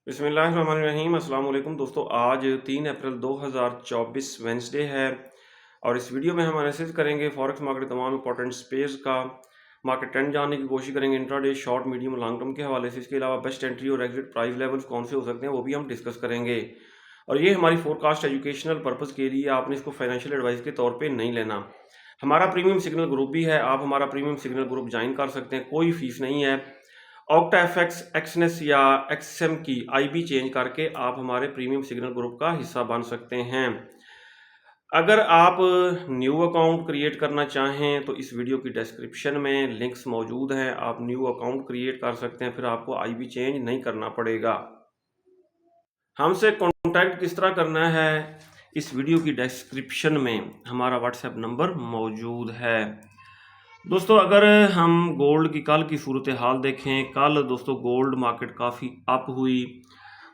बिस्मिल्लाहिर्रहमानिर्रहीम अस्सलाम वालेकुम दोस्तों। आज 3 अप्रैल 2024 वेंसडे है और इस वीडियो में हम एनालिसिस करेंगे फॉरेक्स मार्केट तमाम इंपॉर्टेंट स्पेस का मार्केट ट्रेंड जानने की कोशिश करेंगे intraday short medium long term के हवाले से। इसके अलावा बेस्ट एंट्री और एग्जिट प्राइस लेवल्स कौन से हो सकते हैं वो भी हम डिस्कस करेंगे। और ये हमारी फोरकास्ट एजुकेशनल पर्पज़ के लिए, आपने इसको फाइनेंशियल एडवाइस के तौर पर नहीं लेना। हमारा प्रीमियम सिग्नल ग्रुप भी है, आप हमारा प्रीमियम सिग्नल ग्रुप ज्वाइन कर सकते हैं, कोई फीस नहीं है। ऑक्टा एफएक्स, एक्सनेस या एक्सएम की आईबी चेंज करके आप हमारे प्रीमियम सिग्नल ग्रुप का हिस्सा बन सकते हैं। अगर आप न्यू अकाउंट क्रिएट करना चाहें तो इस वीडियो की डिस्क्रिप्शन में लिंक्स मौजूद हैं, आप न्यू अकाउंट क्रिएट कर सकते हैं, फिर आपको आईबी चेंज नहीं करना पड़ेगा। हमसे कांटेक्ट किस तरह करना है, इस वीडियो की डिस्क्रिप्शन में हमारा व्हाट्सएप नंबर मौजूद है। दोस्तों, अगर हम गोल्ड की कल की सूरत हाल देखें, कल दोस्तों गोल्ड मार्केट काफ़ी अप हुई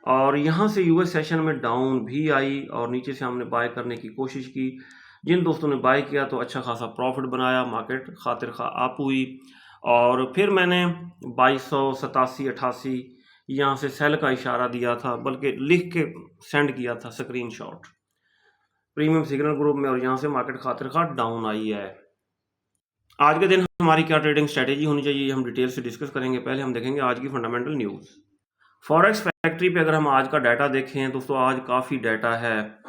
और यहाँ से यूएस सेशन में डाउन भी आई और नीचे से हमने बाय करने की कोशिश की। जिन दोस्तों ने बाय किया तो अच्छा खासा प्रॉफिट बनाया, मार्केट खातिर खा अप हुई और फिर मैंने 2287-88 यहाँ से सेल का इशारा दिया था, बल्कि लिख के सेंड किया था स्क्रीनशॉट प्रीमियम सिग्नल ग्रुप में, और यहाँ से मार्केट खातिर खा डाउन आई है। आज के दिन हमारी क्या ट्रेडिंग स्ट्रेटेजी होनी चाहिए, हम डिटेल से डिस्कस करेंगे। पहले हम देखेंगे आज की फंडामेंटल न्यूज़। फॉरेक्स फैक्ट्री पे अगर हम आज का डाटा देखें दोस्तों, आज काफ़ी डाटा है।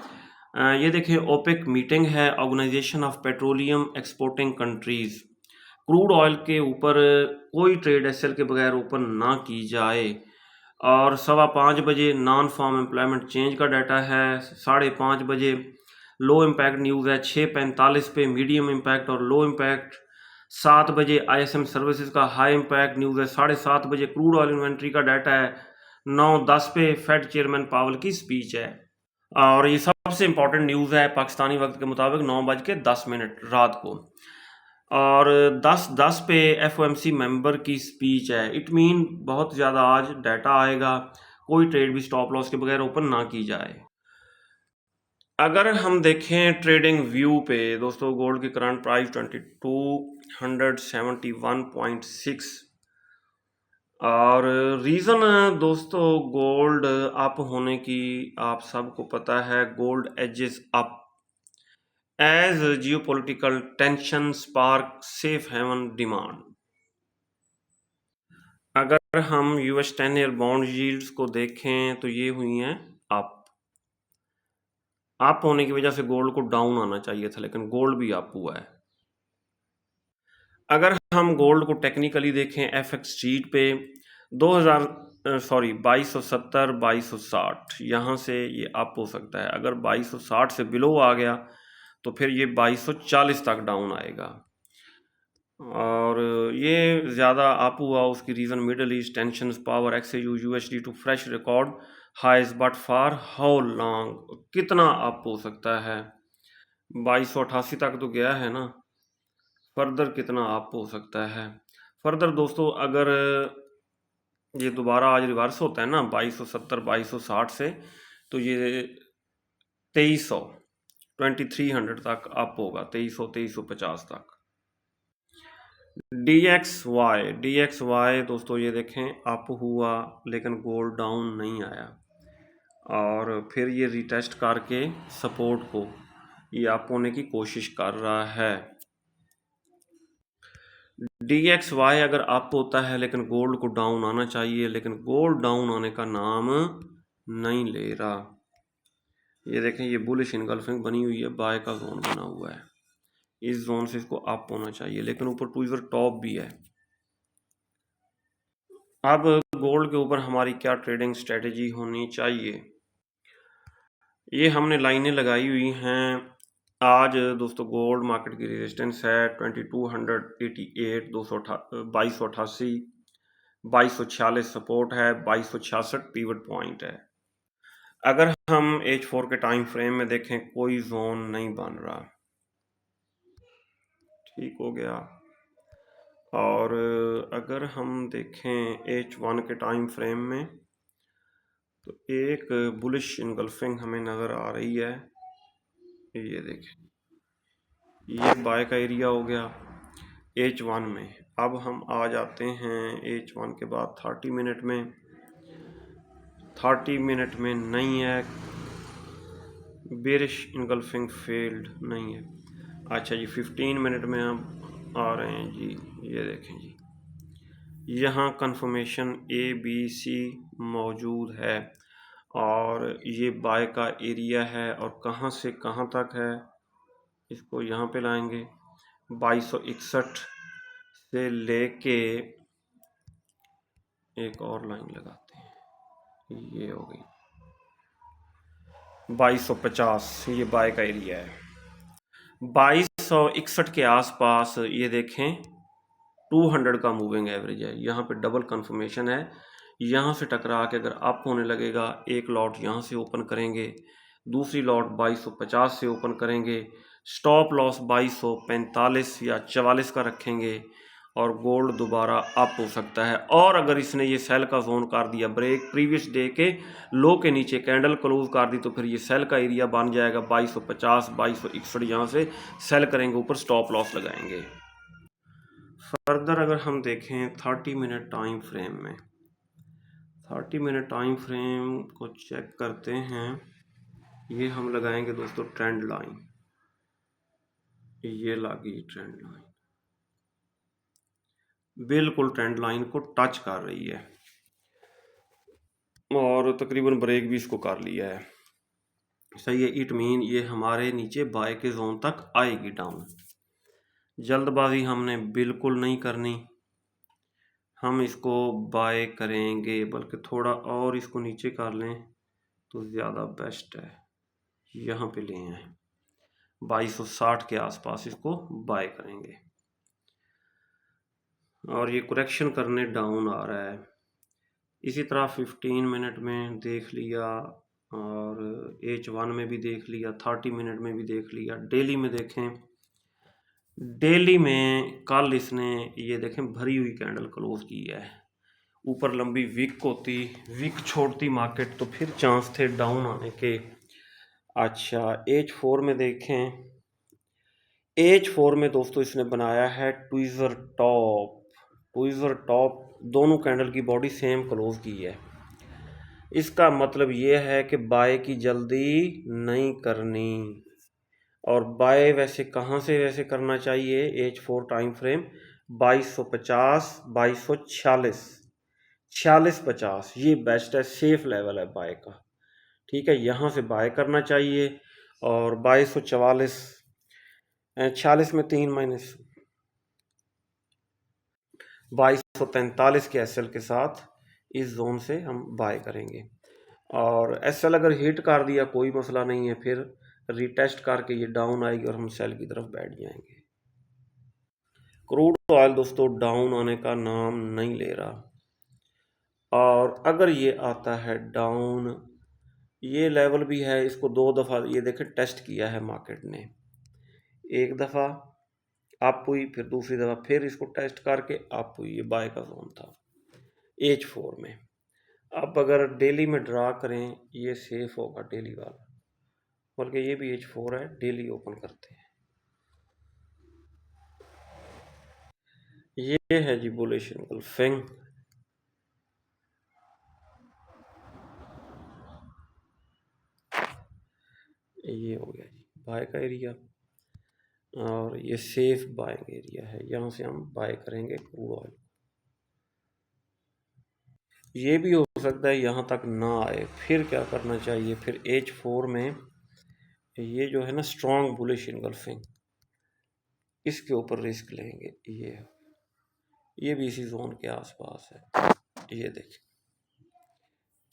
ये देखें, ओपेक मीटिंग है, organisation of petroleum exporting countries. Crude oil के ऊपर कोई ट्रेड एसएल के बगैर ओपन ना की जाए। और 5:15 बजे नॉन फार्म एम्प्लॉयमेंट चेंज का डाटा है। 5:30 बजे लो इम्पैक्ट न्यूज़ है। 6:45 पे मीडियम इम्पैक्ट और लो इम्पैक्ट। 7 बजे आईएसएम सर्विसेज का हाई इम्पैक्ट न्यूज़ है। 7:30 बजे क्रूड ऑयल इन्वेंट्री का डाटा है। 9:10 पे फेड चेयरमैन पावल की स्पीच है। और ये सबसे इंपॉर्टेंट न्यूज़ है पाकिस्तानी वक्त के मुताबिक 9:10 रात को। और 10:10 पे एफओएमसी मेंबर की स्पीच है। इट मीन बहुत ज़्यादा आज डाटा आएगा, कोई ट्रेड भी स्टॉप लॉस के बगैर ओपन ना की जाए। अगर हम देखें ट्रेडिंग व्यू पे दोस्तों, गोल्ड की करंट प्राइस 2271.6 और रीज़न दोस्तों गोल्ड अप होने की आप सबको पता है। Gold edges up as geopolitical tension spark safe haven demand. अगर हम यूएस 10 ईयर बॉन्ड यील्ड्स को देखें तो ये हुई हैं अप होने की वजह से गोल्ड को डाउन आना चाहिए था, लेकिन गोल्ड भी अप हुआ है। अगर हम गोल्ड को टेक्निकली देखें एफएक्स शीट पे 2270 2260 यहाँ से ये अप हो सकता है। अगर 2260 से बिलो आ गया तो फिर ये 2240 तक डाउन आएगा। और ये ज़्यादा अप हुआ, उसकी reason middle east tension, power exchange USD to fresh record highs, but for how long, कितना अप हो सकता है। 2288 तक तो गया है ना, फर्दर कितना अप हो सकता है। फर्दर दोस्तों अगर ये दोबारा आज रिवर्स होता है ना 2270 2260 से, तो ये 2300 2300 तक अप होगा, 2300 2350 तक। DXY दोस्तों ये देखें अप हुआ लेकिन गोल्ड डाउन नहीं आया और फिर ये रिटेस्ट करके सपोर्ट को ये अप होने की कोशिश कर रहा है। DXY अगर अप होता है लेकिन गोल्ड को डाउन आना चाहिए, लेकिन गोल्ड डाउन आने का नाम नहीं ले रहा। ये देखें, ये बुलिश इनगल्फिंग बनी हुई है, बाय का जोन बना हुआ है, इस जोन से इसको अप होना चाहिए, लेकिन ऊपर ट्विज़र टॉप भी है। अब गोल्ड के ऊपर हमारी क्या ट्रेडिंग स्ट्रेटजी होनी चाहिए, ये हमने लाइनें लगाई हुई हैं। आज दोस्तों गोल्ड मार्केट की रेजिस्टेंस है 2288, 2288, 2246 सपोर्ट है, 2266 पिवट पॉइंट है। अगर हम H4 के टाइम फ्रेम में देखें, कोई जोन नहीं बन रहा, ठीक हो गया। और अगर हम देखें H1 के टाइम फ्रेम में तो एक बुलिश इनगल्फिंग हमें नज़र आ रही है। ये देखें, ये बाय का एरिया हो गया H1 में। अब हम आ जाते हैं H1 के बाद 30 मिनट में। 30 मिनट में नहीं है, बेरिश इनगल्फिंग फेल्ड नहीं है। अच्छा जी 15 मिनट में हम आ रहे हैं जी, ये देखें जी, यहाँ कंफर्मेशन ABC मौजूद है और ये बाय का एरिया है और कहाँ से कहाँ तक है, इसको यहाँ पे लाएंगे 2261 से लेके एक और लाइन लगाते हैं, ये हो गई 2250, ये बाय का एरिया है। 2261 के आसपास ये देखें 200 का मूविंग एवरेज है, यहाँ पे डबल कंफर्मेशन है। यहाँ से टकरा के अगर अप होने लगेगा, एक लॉट यहाँ से ओपन करेंगे, दूसरी लॉट 2250 से ओपन करेंगे, स्टॉप लॉस 2245 या 44 का रखेंगे और गोल्ड दोबारा अप हो सकता है। और अगर इसने ये सेल का जोन कर दिया ब्रेक, प्रीवियस डे के लो के नीचे कैंडल क्लोज कर दी, तो फिर ये सेल का एरिया बन जाएगा 2250 2261, यहाँ से सेल करेंगे, ऊपर स्टॉप लॉस लगाएंगे। फर्दर अगर हम देखें 30 मिनट टाइम फ्रेम में, 30 मिनट टाइम फ्रेम को चेक करते हैं, ये हम लगाएंगे दोस्तों ट्रेंड लाइन, ये लगी ट्रेंड लाइन, बिल्कुल ट्रेंड लाइन को टच कर रही है और तकरीबन ब्रेक भी इसको कर लिया है, सही है। इट मीन ये हमारे नीचे बाय के जोन तक आएगी डाउन। जल्दबाजी हमने बिल्कुल नहीं करनी, हम इसको बाय करेंगे, बल्कि थोड़ा और इसको नीचे कर लें तो ज़्यादा बेस्ट है। यहाँ पे ले आए 2260 के आसपास इसको बाय करेंगे और ये करेक्शन करने डाउन आ रहा है। इसी तरह 15 मिनट में देख लिया और H1 में भी देख लिया, 30 मिनट में भी देख लिया। डेली में देखें, डेली में कल इसने ये देखें भरी हुई कैंडल क्लोज की है, ऊपर लंबी विक होती, विक छोड़ती मार्केट तो फिर चांस थे डाउन आने के। अच्छा H4 में देखें, H4 में दोस्तों इसने बनाया है ट्विज़र टॉप, ट्विज़र टॉप, दोनों कैंडल की बॉडी सेम क्लोज की है। इसका मतलब ये है कि बाय की जल्दी नहीं करनी, और बाय वैसे कहाँ से वैसे करना चाहिए, H4 टाइम फ्रेम 2250 2246 4650, ये बेस्ट है, सेफ लेवल है बाय का, ठीक है। यहाँ से बाय करना चाहिए और 2244 46 में 3 माइनस 2245 के एसएल के साथ इस जोन से हम बाय करेंगे। और एसएल अगर हिट कर दिया कोई मसला नहीं है, फिर रीटेस्ट करके ये डाउन आएगी और हम सेल की तरफ बैठ जाएंगे। क्रूड ऑयल दोस्तों डाउन आने का नाम नहीं ले रहा, और अगर ये आता है डाउन, ये लेवल भी है, इसको 2 दफ़ा ये देखें टेस्ट किया है मार्केट ने, एक दफ़ा अप हुई, फिर दूसरी दफ़ा फिर इसको टेस्ट करके अप हुई, ये बाय का जोन था H4 में। अब अगर डेली में ड्रा करें, ये सेफ होगा डेली वाला, बल्कि ये भी H4 है, डेली ओपन करते हैं। ये है जी बुलिश एंगल्फिंग, ये हो गया जी बाय का एरिया और ये सेफ बाइंग एरिया है, यहाँ से हम बाय करेंगे क्रूड ऑयल। ये भी हो सकता है यहाँ तक ना आए, फिर क्या करना चाहिए, फिर H4 में ये जो है ना स्ट्रॉन्ग बुलिश एंगल्फिंग, इसके ऊपर रिस्क लेंगे। ये भी इसी जोन के आसपास है, ये देखिए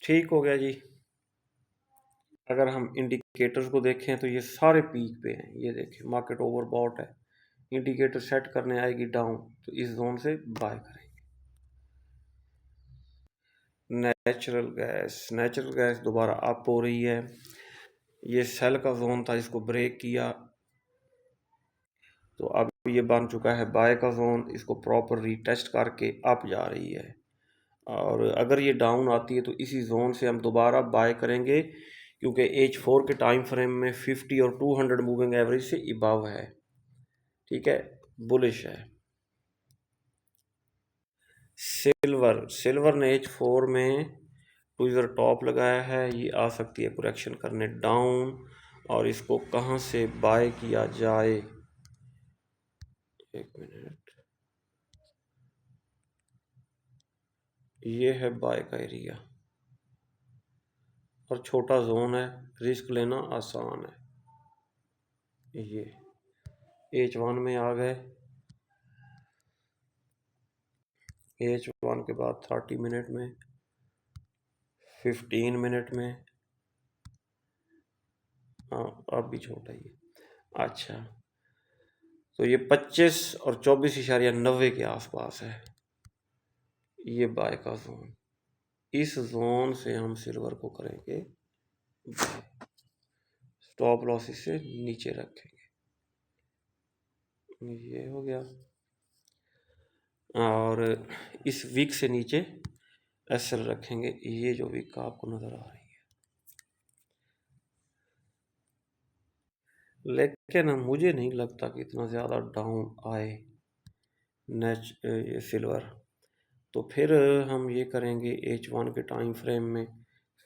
ठीक हो गया जी। अगर हम इंडिकेटर्स को देखें तो ये सारे पीक पे हैं, ये देखें मार्केट ओवरबॉट है, इंडिकेटर सेट करने आएगी डाउन तो इस जोन से बाय करेंगे। नेचुरल गैस दोबारा अप हो रही है, ये सेल का जोन था, इसको ब्रेक किया तो अब ये बन चुका है बाय का जोन, इसको प्रॉपर रीटेस्ट करके अप जा रही है। और अगर ये डाउन आती है तो इसी जोन से हम दोबारा बाय करेंगे, क्योंकि H4 के टाइम फ्रेम में 50 और 200 मूविंग एवरेज से अबव है, ठीक है, बुलिश है। सिल्वर ने H4 में ट्विज़र टॉप लगाया है, ये आ सकती है करेक्शन करने डाउन। और इसको कहाँ से बाय किया जाए, एक मिनट, ये है बाय का एरिया और छोटा जोन है, रिस्क लेना आसान है। ये H1 में आ गए, H1 के बाद 30 मिनट में, 15 मिनट में, हाँ अब भी छोटा ही है। अच्छा, तो ये 25 और 24.90 के आसपास है ये बाय का जोन। इस जोन से हम सिल्वर को करेंगे बाय, स्टॉप लॉस इससे नीचे रखेंगे। ये हो गया, और इस वीक से नीचे एसएल रखेंगे, ये जो वीक आपको नजर आ रही है। लेकिन मुझे नहीं लगता कि इतना ज़्यादा डाउन आए ये सिल्वर। तो फिर हम ये करेंगे H1 के टाइम फ्रेम में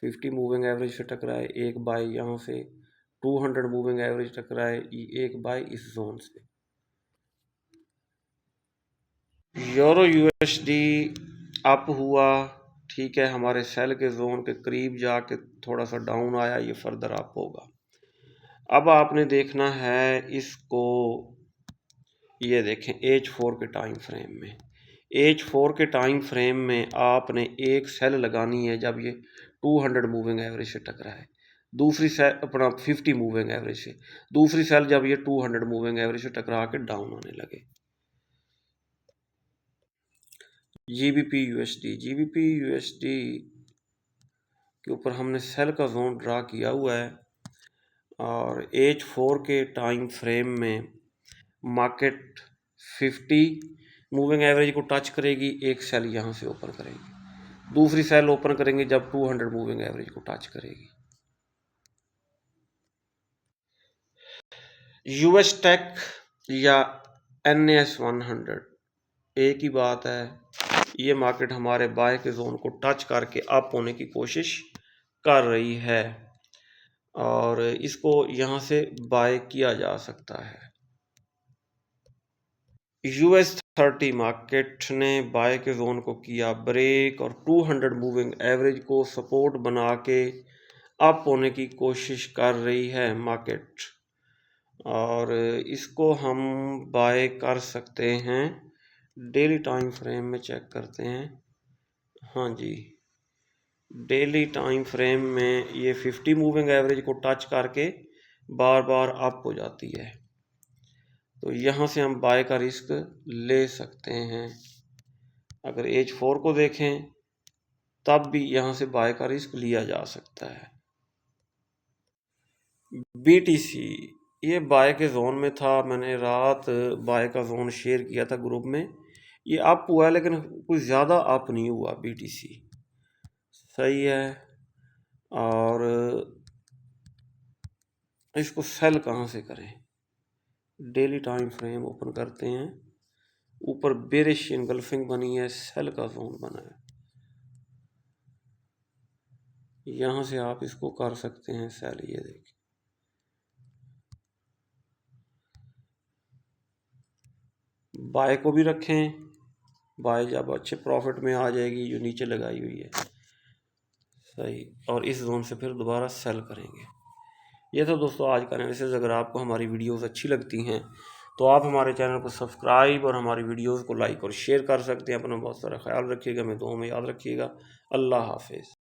50 मूविंग एवरेज से टकराए एक बाय, यहाँ से 200 मूविंग एवरेज टकराए एक बाय इस जोन से। यूरो यूएसडी अप हुआ, ठीक है, हमारे सेल के जोन के करीब जाके थोड़ा सा डाउन आया, ये फर्दर अप होगा। अब आपने देखना है इसको, ये देखें H4 के टाइम फ्रेम में, H4 के टाइम फ्रेम में आपने एक सेल लगानी है जब ये 200 मूविंग एवरेज से टकराए, दूसरी सेल अपना 50 मूविंग एवरेज से, दूसरी सेल जब ये 200 मूविंग एवरेज से टकरा के डाउन आने लगे। जीबीपी यूएसडी के ऊपर हमने सेल का जोन ड्रा किया हुआ है, और H4 के टाइम फ्रेम में मार्केट 50 मूविंग एवरेज को टच करेगी, एक सेल यहाँ से ओपन करेगी, दूसरी सेल ओपन करेंगे जब 200 मूविंग एवरेज को टच करेगी। यूएस टेक या NAS 100 एक ही बात है, ये मार्केट हमारे बाय के जोन को टच करके अप होने की कोशिश कर रही है और इसको यहाँ से बाय किया जा सकता है। US 30 मार्केट ने बाय के जोन को किया ब्रेक और 200 मूविंग एवरेज को सपोर्ट बना के अप होने की कोशिश कर रही है मार्केट, और इसको हम बाय कर सकते हैं। डेली टाइम फ्रेम में चेक करते हैं, हाँ जी, डेली टाइम फ्रेम में ये 50 मूविंग एवरेज को टच करके बार बार अप हो जाती है, तो यहाँ से हम बाय का रिस्क ले सकते हैं। अगर H4 को देखें तब भी यहाँ से बाय का रिस्क लिया जा सकता है। BTC ये बाय के जोन में था, मैंने रात बाय का जोन शेयर किया था ग्रुप में, ये अप हुआ है लेकिन कुछ ज़्यादा अप नहीं हुआ, BTC सही है। और इसको सेल कहाँ से करें, डेली टाइम फ्रेम ओपन करते हैं, ऊपर बेरिश इनगल्फिंग बनी है, सेल का जोन बना है, यहाँ से आप इसको कर सकते हैं सेल। ये देखिए बाय को भी रखें, बाय जब अच्छे प्रॉफिट में आ जाएगी जो नीचे लगाई हुई है सही, और इस जोन से फिर दोबारा सेल करेंगे। ये तो दोस्तों आज का एनालिसिस। अगर आपको हमारी वीडियोस अच्छी लगती हैं तो आप हमारे चैनल को सब्सक्राइब और हमारी वीडियोस को लाइक और शेयर कर सकते हैं। अपना बहुत सारा ख्याल रखिएगा, मैं दुआ में याद रखिएगा। अल्लाह हाफिज़।